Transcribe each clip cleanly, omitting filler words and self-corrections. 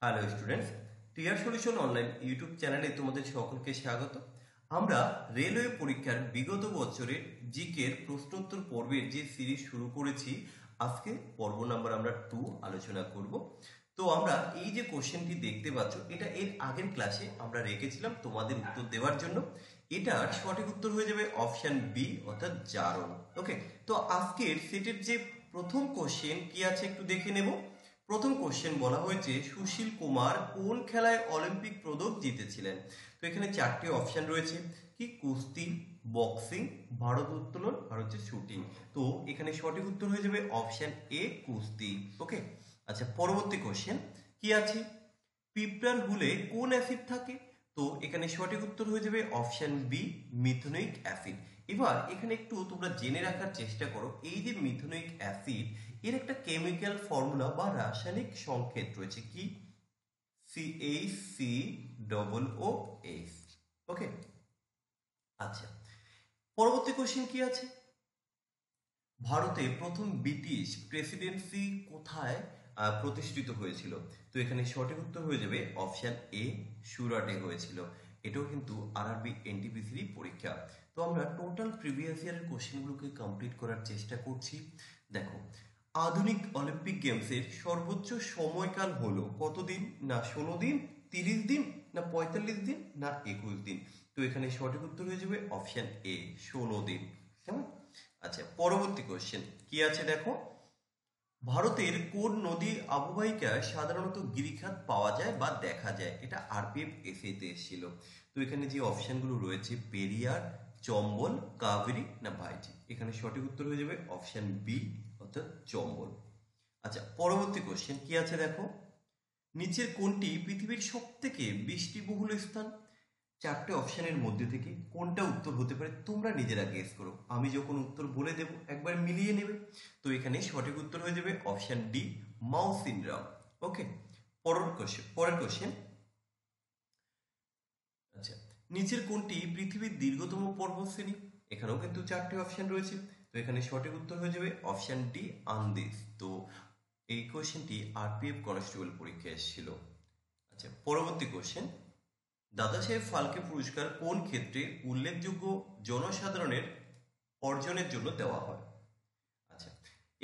Hello students, TR solution online YouTube চ্যানেলে তোমাদের সকলকে স্বাগত। আমরা রেলওয়ে পরীক্ষার বিগত বছরের জিকের প্রশ্নোত্তর পর্বের যে সিরিজ শুরু করেছি, আজকে পর্ব নাম্বার আমরা 2 আলোচনা করব। তো আমরা এই যে কোশ্চেনটি দেখতে পাচ্ছ, এটা এর আগের ক্লাসে আমরা রেখেছিলাম তোমাদের উত্তর দেওয়ার জন্য। এটার সঠিক উত্তর হয়ে যাবে অপশন বি, অর্থাৎ জারণ। ওকে, তো আজকের সেটের যে প্রথম কোশ্চেন কি আছে একটু দেখে নেব। প্রথম কোশ্চেন বলা হয়েছে সুশীল কুমার কোন খেলায় অলিম্পিক পদক জিতেছিলেন। তো এখানে চারটি অপশন রয়েছে, কি কুস্তি, বক্সিং, ভারোত্তোলন আর হচ্ছে শুটিং। তো এখানে সঠিক উত্তর হয়ে যাবে অপশন এ, কুস্তি। ওকে, আচ্ছা পরবর্তী কোশ্চেন কি আছে, পিঁপড়ার হুলে কোন অ্যাসিড থাকে। তো এখানে সঠিক উত্তর হয়ে যাবে অপশন বি, মিথেনিক অ্যাসিড। এবার এখানে একটু তোমরা জেনে রাখার চেষ্টা করো, এই যে মিথেনিক অ্যাসিড, এর একটা কেমিক্যাল ফর্মুলা বা রাসায়নিক সংকেত রয়েছে, কি CH3COOH। ওকে, আচ্ছা পরবর্তী কোশ্চেন কি আছে, ভারতে প্রথম ব্রিটিশ প্রেসিডেন্সি কোথায় প্রতিষ্ঠিত হয়েছিল। তো এখানে সঠিক উত্তর হয়ে যাবে অপশন এ, সুরাটে হয়েছিল। এটাও কিন্তু আরআরবি এনটিপিসির পরীক্ষা। তো আমরা টোটাল প্রিভিয়াস ইয়ারের কোশ্চেনগুলোকে কমপ্লিট করার চেষ্টা করছি। দেখো, আধুনিক অলিম্পিক গেমসের সর্বোচ্চ সময়কাল হলো কতদিন, না 16 দিন, 30 দিন, না 45 দিন, না 21 দিন। তো এখানে সঠিক উত্তর হয়ে যাবে অপশন এ, 16 দিন। কেমন? আচ্ছা পরবর্তী কোশ্চেন কি আছে দেখো, ভারতের কোন নদী অববাহিকায় সাধারণত গিরিখাত পাওয়া যায় বা দেখা যায়, এটা আরপিএফ এসএতে এসেছিল। তো এখানে যে অপশনগুলো রয়েছে, পেরিয়ার, চম্বল, কাবেরী, না ভাইজি। এখানে সঠিক উত্তর হয়ে যাবে অপশন বি, অর্থাৎ চম্বল। আচ্ছা পরবর্তী কোশ্চেন কি আছে দেখো, নিচের কোনটি পৃথিবীর সব থেকে বৃষ্টিবহুল স্থান। চারটে অপশনের মধ্যে থেকে কোনটা উত্তর হতে পারে তোমরা নিজেরা গেস করো, আমি যখন উত্তর বলে দেব একবার মিলিয়ে নেবে। তো এখানে সঠিক উত্তর হয়ে যাবে অপশন ডি, মাউসিনরাম। ওকে, পরের কোশ্চেন। আচ্ছা, নিচের কোনটি পৃথিবীর দীর্ঘতম পর্বতশ্রেণী। এখানেও কিন্তু চারটে অপশন রয়েছে। তো এখানে সঠিক উত্তর হয়ে যাবে অপশন ডি, আন্দিজ। তো এই কোশ্চেনটি আরপিএফ কনস্টেবল পরীক্ষায় এসেছিল। আচ্ছা পরবর্তী কোশ্চেন, দাদাসাহেব ফালকে পুরস্কার কোন ক্ষেত্রে উল্লেখযোগ্য জনসাধারণের অর্জনের জন্য দেওয়া হয়। আচ্ছা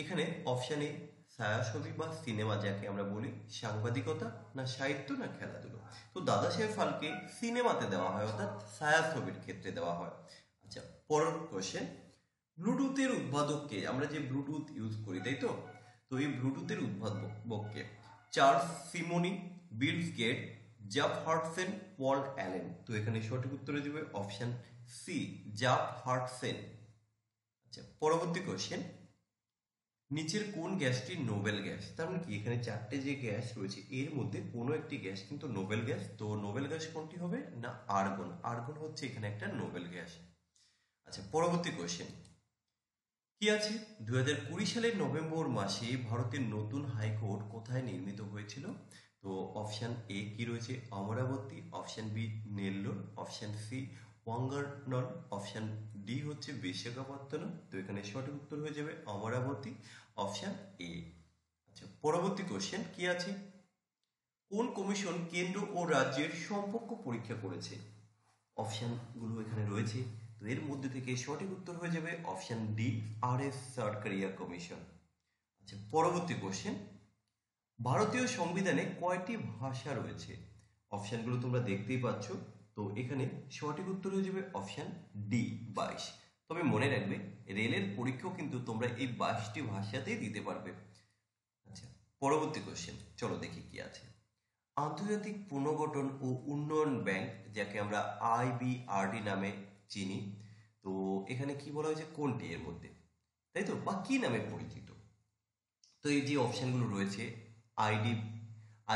এখানে অপশানে ছায়াছবি বা সিনেমা, যাকে আমরা বলি, সাংবাদিকতা, না সাহিত্য, না খেলাধুলো। তো দাদাসাহেব ফালকে সিনেমাতে দেওয়া হয়, অর্থাৎ ছায়াছবির ক্ষেত্রে দেওয়া হয়। আচ্ছা পরের কোশ্চেন, ব্লুটুথের উদ্ভাবককে, আমরা যে ব্লুটুথ ইউজ করি তাই তো, তো এই ব্লুটুথের উদ্ভাবককে চার্লস সিমোনি, বিল গেট, জাফ হার্টসেন, পল অ্যালেন। তো এখানে সঠিক উত্তর হয়ে যাবে অপশন সি, জাফ হার্টসেন। আচ্ছা পরবর্তী কোশ্চেন, নিচের কোন গ্যাসটি নোবেল গ্যাস। তার মানে কি, এখানে চারটে যে গ্যাস রয়েছে এর মধ্যে কোনো একটি গ্যাস কিন্তু নোবেল গ্যাস। তো নোবেল গ্যাস কোনটি হবে, না আর্গন। আর্গন হচ্ছে এখানে একটা নোবেল গ্যাস। আচ্ছা পরবর্তী কোশ্চেন কি আছে, 2020 সালের নভেম্বর মাসে ভারতের নতুন হাইকোর্ট কোথায় নির্মিত হয়েছিল। তো অপশন এ কি রয়েছে, Amaravati, option B Nellore, option C Warangal, option D হচ্ছে বিশাখাপত্তনম। তো এখানে সঠিক উত্তর হয়ে যাবে অমরাবতী, অপশন এ। আচ্ছা পরবর্তী কোশ্চেন কি আছে, কোন কমিশন কেন্দ্র ও রাজ্যের সম্পর্ক পরীক্ষা করেছে। অপশনগুলো এখানে রয়েছে, তো এর মধ্যে থেকে সঠিক উত্তর হয়ে যাবে option D, RS Sarkaria commission. আচ্ছা পরবর্তী কোশ্চেন, ভারতীয় সংবিধানে কয়টি ভাষা রয়েছে। অপশনগুলো তোমরা দেখতেই পাচ্ছ। তো এখানে সঠিক উত্তর হয়ে যাবে অপশন ডি, 22। তবে মনে রাখবে, রেলের পরীক্ষাও কিন্তু তোমরা এই 22টি ভাষাতেই দিতে পারবে। আচ্ছা পরবর্তী কোশ্চেন, চলো দেখি কি আছে, আন্তর্জাতিক পুনর্গঠন ও উন্নয়ন ব্যাংক, যাকে আমরা IBRD নামে চিনি, তো এখানে কি বলা হয়েছে, কোনটি এর মধ্যে, তাই তো, বা কি নামে পরিচিত। তো এই যে অপশনগুলো রয়েছে,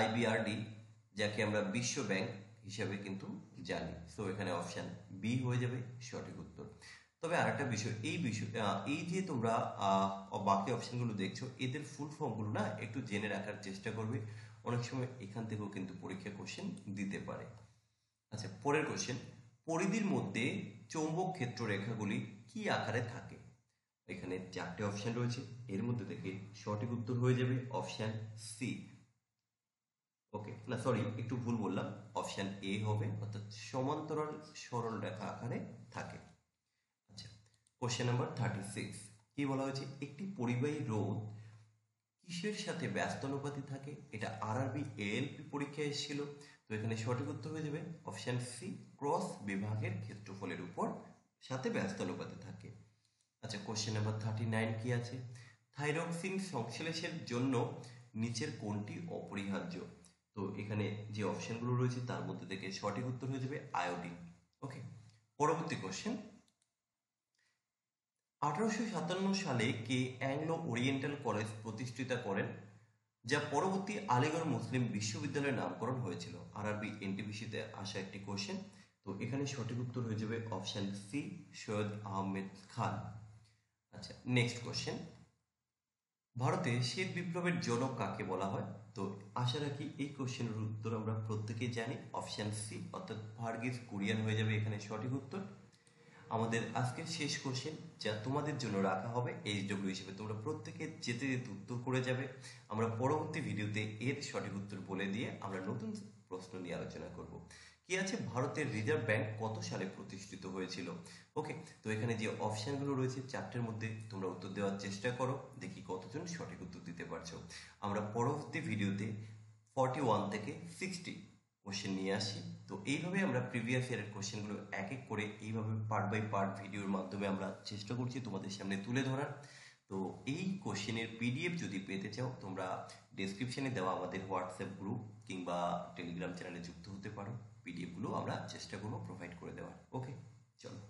IBRD, যাকে আমরা বিশ্ব ব্যাংক হিসাবে কিন্তু জানি। তো এখানে অপশন বি হয়ে যাবে সঠিক উত্তর। তবে আরেকটা বিষয়, এই যে তোমরা বাকি অপশনগুলো দেখছো, এদের ফুল ফর্মগুলো না একটু জেনে রাখার চেষ্টা করবে, অনেক সময় এখান থেকেও কিন্তু পরীক্ষা কোশ্চেন দিতে পারে। আচ্ছা পরের কোশ্চেন, পরিধির মধ্যে চৌম্বক ক্ষেত্র রেখাগুলি কি আকারে থাকে। এখানে চারটে অপশন রয়েছে, এর মধ্যে থেকে সঠিক উত্তর হয়ে যাবে অপশন সি, ওকে, না সরি, একটু ভুল বললাম, অপশন এ হবে, অর্থাৎ সমান্তরাল সরল রেখা আকারে থাকে। আচ্ছা, কোশ্চেন নাম্বার 36, কি বলা হয়েছে, একটি পরিবাহী রোধ কিসের সাথে ব্যস্তানুপাতি থাকে? এটা আরআরবি এএলপি পরীক্ষায় এসেছিল। তো এখানে সঠিক উত্তর হয়ে যাবে অপশন সি, ক্রস বিভাগের ক্ষেত্রফলের উপর সাথে ব্যস্তানুপাতি থাকে। আচ্ছা, কোশ্চেন নাম্বার 39 কি আছে, থাইরক্সিন সংশ্লেষের জন্য নিচের কোনটি অপরিহার্য? তো এখানে যে অপশনগুলো রয়েছে তার মধ্যে থেকে সঠিক উত্তর হয়ে যাবে আয়োডিন। ওকে, পরবর্তী কোশ্চেন, 1857 সালে কে অ্যাংলো ওরিয়েন্টাল কলেজ প্রতিষ্ঠিত করেন, যা পরবর্তী আলিগড় মুসলিম বিশ্ববিদ্যালয়ের নামকরণ হয়েছিল? আরআরবি এনটিপিসিতে আসা একটি কোশ্চেন। তো এখানে সঠিক উত্তর হয়ে যাবে অপশন সি, সৈয়দ আহমেদ খান। আচ্ছা, নেক্সট কোশ্চেন, ভারতে শ্বেত বিপ্লবের জনক কাকে বলা হয়? তো আশা রাখি এই কোশ্চেনের উত্তর আমরা প্রত্যেকেই জানি, অপশন সি, অর্থাৎ ভার্গিস কুরিয়ান হয়ে যাবে এখানে সঠিক উত্তর। আমাদের আজকের শেষ কোশ্চেন, যা তোমাদের জন্য রাখা হবে এইচডব্লিউ হিসেবে, তোমরা প্রত্যেকে যেতে যেতে উত্তর করে যাবে। আমরা পরবর্তী ভিডিওতে এর সঠিক উত্তর বলে দিয়ে আমরা নতুন প্রশ্ন নিয়ে আলোচনা করব। কি আছে, ভারতের রিজার্ভ ব্যাংক কত সালে প্রতিষ্ঠিত হয়েছিল? ওকে, তো এখানে যে অপশনগুলো রয়েছে চারটের মধ্যে তোমরা উত্তর দেওয়ার চেষ্টা করো, দেখি কতজন সঠিক উত্তর দিতে পারছো। আমরা পরবর্তী ভিডিওতে 41 থেকে 60 কোশ্চেন নিয়ে আসি। তো এইভাবে আমরা প্রিভিয়াস ইয়ারের কোশ্চেনগুলো এক এক করে এইভাবে পার্ট বাই পার্ট ভিডিওর মাধ্যমে আমরা চেষ্টা করছি তোমাদের সামনে তুলে ধরার। তো এই কোশ্চেনের পিডিএফ যদি পেতে চাও, তোমরা ডেসক্রিপশনে দেওয়া আমাদের হোয়াটসঅ্যাপ গ্রুপ কিংবা টেলিগ্রাম চ্যানেলে যুক্ত হতে পারো। পিডিএফগুলো আমরা চেষ্টা করবো প্রোভাইড করে দেওয়ার। ওকে, চলো।